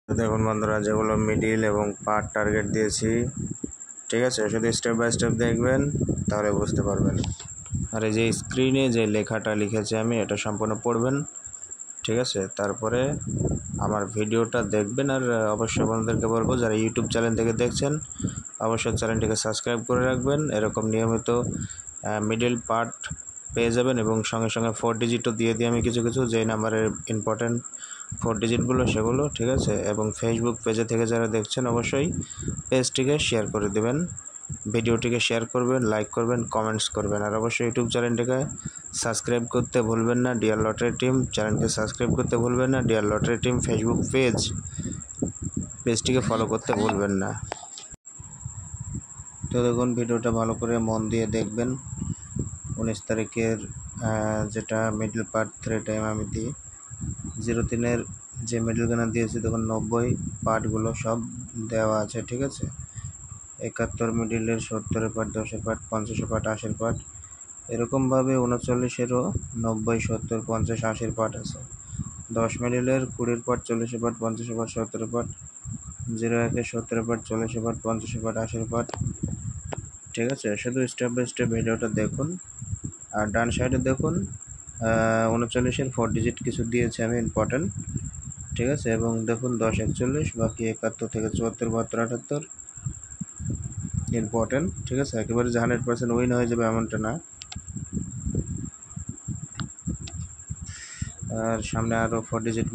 দেখুন বন্ধুরা, যেগুলো মিডিল এবং পার্ট টার্গেট দিয়েছি, ঠিক আছে, শুধু স্টেপ বাই স্টেপ দেখবেন, তাহলে বুঝতে পারবেন। আর এই যে স্ক্রিনে যে লেখাটা লিখেছি আমি, এটা সম্পূর্ণ পড়বেন, ঠিক আছে। তারপরে আমার ভিডিওটা দেখবেন। আর অবশ্যই বন্ধুদেরকে বলবো, যারা ইউটিউব চ্যানেল থেকে দেখছেন, অবশ্যই চ্যানেলটিকে সাবস্ক্রাইব করে রাখবেন। এরকম নিয়মিত মিডিল পার্ট পেয়ে যাবেন এবং সঙ্গে সঙ্গে 4 ডিজিটও দিয়ে দিই আমি কিছু যে নাম্বারের ইম্পর্টেন্ট 4 ডিজিটগুলো সেগুলো, ঠিক আছে। এবং ফেসবুক পেজে থেকে যারা দেখছেন, অবশ্যই পেজটিকে শেয়ার করে দেবেন, ভিডিওটিকে শেয়ার করবেন, লাইক করবেন, কমেন্টস করবেন। আর অবশ্যই ইউটিউব চ্যানেলটিকে সাবস্ক্রাইব করতে ভুলবেন না। ডিয়ার লটারি টিম চ্যানেলকে সাবস্ক্রাইব করতে ভুলবেন না। ডিয়ার লটারি টিম ফেসবুক পেজটিকে ফলো করতে ভুলবেন না। তো দেখুন, ভিডিওটা ভালো করে মন দিয়ে দেখবেন। 19 তারিখের যেটা মিডল পার্ট 3 টাইম আমি দিই, 03-এর যে মিডল গানা দিয়েছি, দেখুন 90 পার্টগুলো সব দেওয়া আছে, ঠিক আছে। 71 মিডিলের 70 পার্ট, 10 পার্ট, 50 পার্ট, 80 পার্ট, এরকমভাবে 39-এরও 90, 70, 50, 80 পার্ট আছে। 10 মিডিলের 20 পার্ট, 40 পার্ট, 50 পার্ট, 70 পার্ট, 01-এর 70 পার্ট, 40 পার্ট, 50 পার্ট, 80 পার্ট, ঠিক আছে। শুধু স্টেপ বাই স্টেপ ভিডিওটা দেখুন। আর ডান সাইডে দেখুন, 39-এর 4 ডিজিট কিছু দিয়েছে আমি ইম্পর্টেন্ট, ঠিক আছে। এবং দেখুন 10, 41, বাকি 71 থেকে 74, 72, 78 ইম্পর্টেন্ট, ঠিক আছে। একেবারে যে 100% উইন হয়ে যাবে এমনটা না। আর সামনে আরও 4 ডিজিট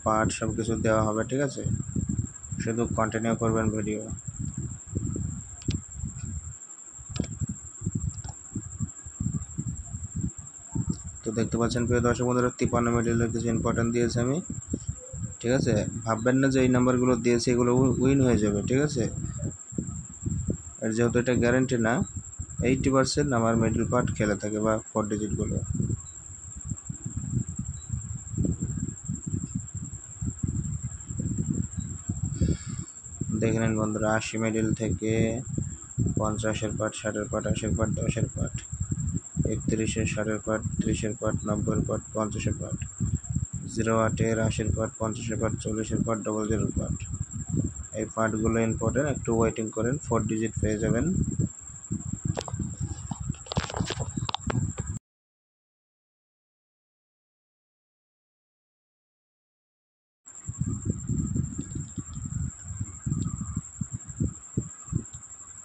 পার্ট সব কিছু দেওয়া হবে, ঠিক আছে। শুধু কন্টিনিউ করবেন ভিডিও। তো দেখতে পাচ্ছেন প্রিয় দর্শক বন্ধুরা, 53 মিডিলের কিছু ইম্পর্টেন্ট দিয়েছে আমি, ঠিক আছে। ভাববেন না যে এই নাম্বারগুলো দিয়েছে এগুলো উইন হয়ে যাবে, ঠিক আছে। আর যেহেতু এটা গ্যারান্টি না, 80% আমার মিডল পার্ট খেলে থাকে বা 4 ডিজিটগুলো। দেখে নিন বন্ধুরা, 80 মিডিল থেকে 50-এর পার্ট, 60-এর পার্ট, 80-এর পার্ট, 10-এর পার্ট, 31-এর 60-এর পার্ট, 30-এর পার্ট, 90-এর পার্ট, 50-এর পার্ট, 08-এর 80-এর পার্ট, 50-এর পার্ট, 40-এর পার্ট, 00-এর পার্ট। এই পার্টগুলো ইম্পর্টেন্ট, একটু ওয়েটিং করেন, 4 ডিজিট পেয়ে যাবেন।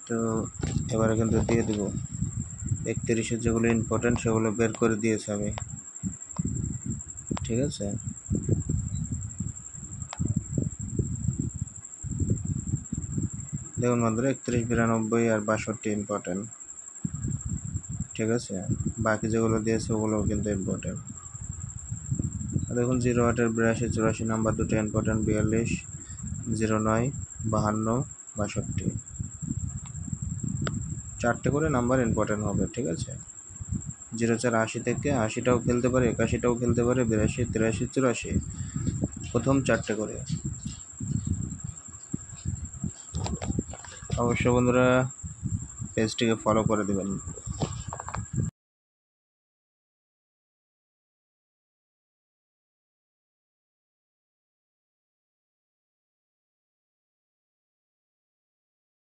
তো এবারে কিন্তু দিয়ে দেবো 31-এর যেগুলো ইম্পর্টেন্ট সেগুলো বের করে দিয়েছি আমি, ঠিক আছে। দেখুন বন্ধুরা, 31, 92 আর 62 ইম্পর্টেন্ট, ঠিক আছে। বাকি যেগুলো দিয়েছে ওগুলোও কিন্তু ইম্পর্টেন্ট। দেখুন 08-এর 82, 84 নাম্বার দুটো ইম্পর্টেন্ট, 42, 09, 52, 62, 4টে করে নাম্বার ইম্পর্টেন্ট হবে, ঠিক আছে। 04, 80 থেকে 80টাও খেলতে পারে, 81টাও খেলতে পারে, 82, 83, 84, প্রথম 4টে করে। অবশ্য বন্ধুরা পেজটিকে ফলো করে দেবেন।